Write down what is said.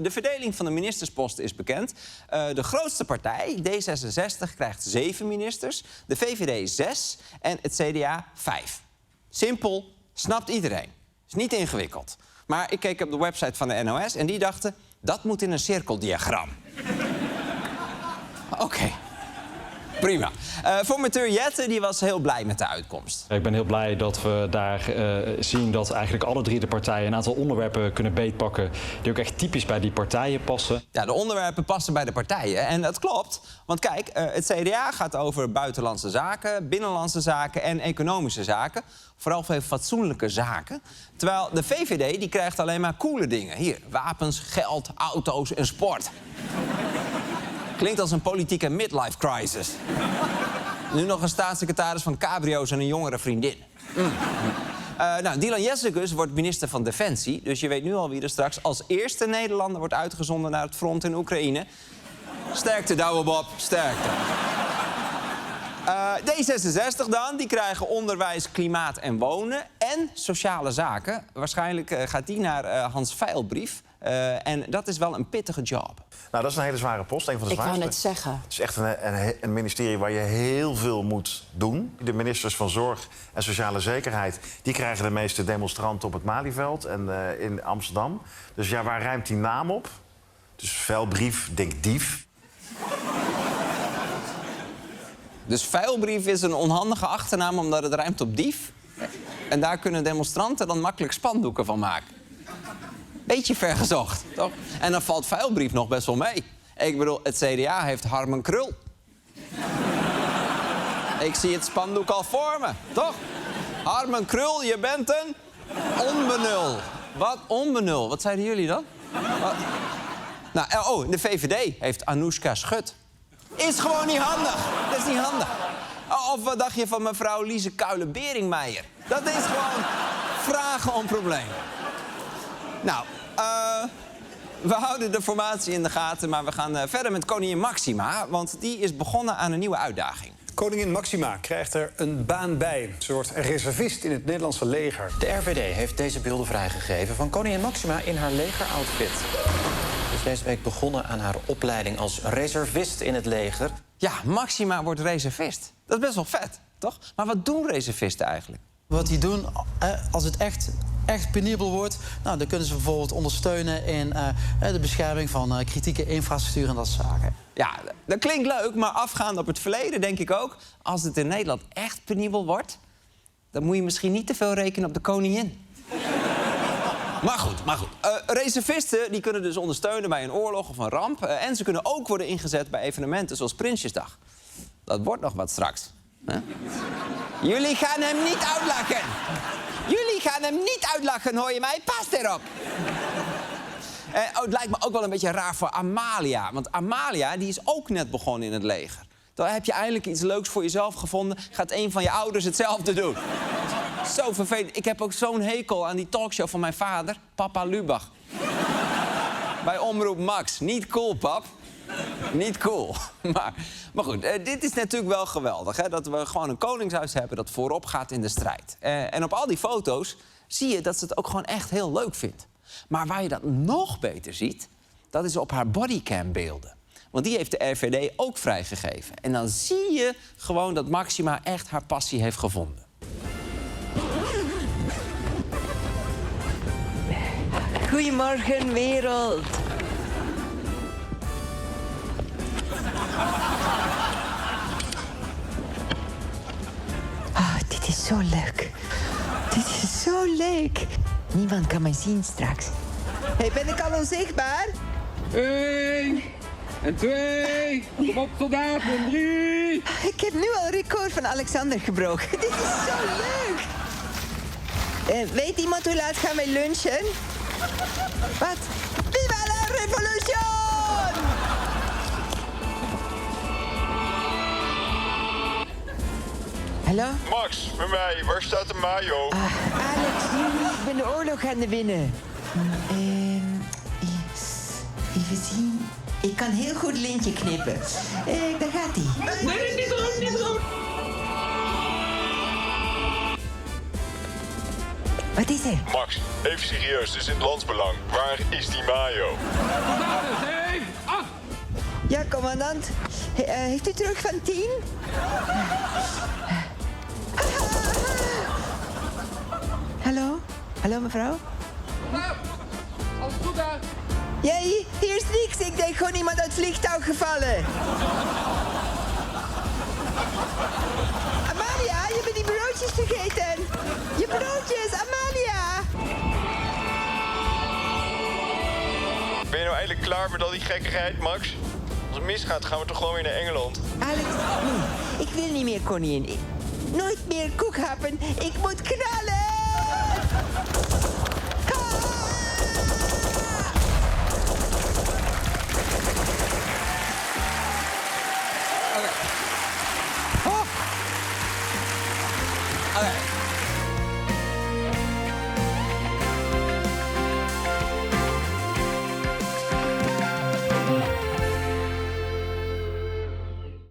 De verdeling van de ministersposten is bekend. De grootste partij, D66, krijgt 7 ministers. De VVD 6 en het CDA 5. Simpel, snapt iedereen. Is niet ingewikkeld. Maar ik keek op de website van de NOS en die dachten... dat moet in een cirkeldiagram. Oké. Prima. Formateur Jette die was heel blij met de uitkomst. Ik ben heel blij dat we daar zien dat eigenlijk alle 3 de partijen... een aantal onderwerpen kunnen beetpakken die ook echt typisch bij die partijen passen. Ja, de onderwerpen passen bij de partijen. En dat klopt. Want kijk, het CDA gaat over buitenlandse zaken, binnenlandse zaken en economische zaken. Vooral veel fatsoenlijke zaken. Terwijl de VVD die krijgt alleen maar coole dingen. Hier, wapens, geld, auto's en sport. Klinkt als een politieke midlife crisis. Nu nog een staatssecretaris van cabrio's en een jongere vriendin. Dylan Jessicus wordt minister van Defensie. Dus je weet nu al wie er straks als eerste Nederlander wordt uitgezonden naar het front in Oekraïne. Sterkte, Douwe Bob, sterkte. D66 dan, die krijgen onderwijs, klimaat en wonen en sociale zaken. Waarschijnlijk gaat die naar Hans Veilbrief. En dat is wel een pittige job. Nou, dat is een hele zware post, een van de zwaarste. Ik wou net zeggen. Het is echt een ministerie waar je heel veel moet doen. De ministers van Zorg en Sociale Zekerheid... die krijgen de meeste demonstranten op het Malieveld en in Amsterdam. Dus ja, waar ruimt die naam op? Dus Veilbrief, denk dief. Dus Veilbrief is een onhandige achternaam omdat het ruimt op dief. En daar kunnen demonstranten dan makkelijk spandoeken van maken. Beetje vergezocht, toch? En dan valt Veilbrief nog best wel mee. Ik bedoel, het CDA heeft Harmen Krul. Ik zie het spandoek al voor me, toch? Harmen Krul, je bent een onbenul. Wat onbenul? Wat zeiden jullie dan? Wat? Nou, de VVD heeft Anoushka Schut. Is gewoon niet handig. Dat is niet handig. Of wat dacht je van mevrouw Liese Kuilen-Beringmeijer? Dat is gewoon vragen om problemen. Nou, we houden de formatie in de gaten, maar we gaan verder met koningin Maxima, want die is begonnen aan een nieuwe uitdaging. Koningin Maxima krijgt er een baan bij. Ze wordt reservist in het Nederlandse leger. De RVD heeft deze beelden vrijgegeven van koningin Maxima in haar legeroutfit. Ze is deze week begonnen aan haar opleiding als reservist in het leger. Ja, Maxima wordt reservist. Dat is best wel vet, toch? Maar wat doen reservisten eigenlijk? Wat die doen, als het echt penibel wordt... Nou, dan kunnen ze bijvoorbeeld ondersteunen in de bescherming van kritieke infrastructuur en dat soort zaken. Ja, dat klinkt leuk, maar afgaand op het verleden denk ik ook... als het in Nederland echt penibel wordt... dan moet je misschien niet te veel rekenen op de koningin. Maar goed. Reservisten die kunnen dus ondersteunen bij een oorlog of een ramp... en ze kunnen ook worden ingezet bij evenementen zoals Prinsjesdag. Dat wordt nog wat straks. Hè? Jullie gaan hem niet uitlachen. Jullie gaan hem niet uitlachen, hoor je mij? Pas erop. Het lijkt me ook wel een beetje raar voor Amalia. Want Amalia die is ook net begonnen in het leger. Dan heb je eindelijk iets leuks voor jezelf gevonden... gaat een van je ouders hetzelfde doen. Zo vervelend. Ik heb ook zo'n hekel aan die talkshow van mijn vader, Papa Lubach. Bij Omroep Max. Niet cool, pap. Niet cool. Maar goed, dit is natuurlijk wel geweldig. Hè? Dat we gewoon een koningshuis hebben dat voorop gaat in de strijd. En op al die foto's zie je dat ze het ook gewoon echt heel leuk vindt. Maar waar je dat nog beter ziet, dat is op haar bodycam-beelden. Want die heeft de RVD ook vrijgegeven. En dan zie je gewoon dat Maxima echt haar passie heeft gevonden. Goedemorgen, wereld. Dit is zo leuk. Dit is zo leuk. Niemand kan mij zien straks. Hey, ben ik al onzichtbaar? 1 en 2. Kom op, soldaten. 3. Ik heb nu al een record van Alexander gebroken. Dit is zo leuk. Weet iemand hoe laat gaan wij lunchen? Wat? Viva la revolution! Hallo? Max, met mij. Waar staat de mayo? Alex, ik ben de oorlog aan het winnen. Even zien. Ik kan heel goed lintje knippen. Daar gaat hij. Nee, niet rood, niet rood. Wat is er? Max, even serieus. Het is in het landsbelang. Waar is die mayo? commandant. Heeft u terug van 10? Hallo? Hallo, mevrouw? Alles goed daar? Ja, hier is niks. Ik denk gewoon iemand uit het vliegtuig gevallen. Amalia, je bent die broodjes vergeten. Je broodjes, Amalia. Ben je nou eindelijk klaar met al die gekkigheid, Max? Als het misgaat, gaan we toch gewoon weer naar Engeland? Alex, nee, ik wil niet meer koningin. Nooit meer koekhappen. Ik moet knallen.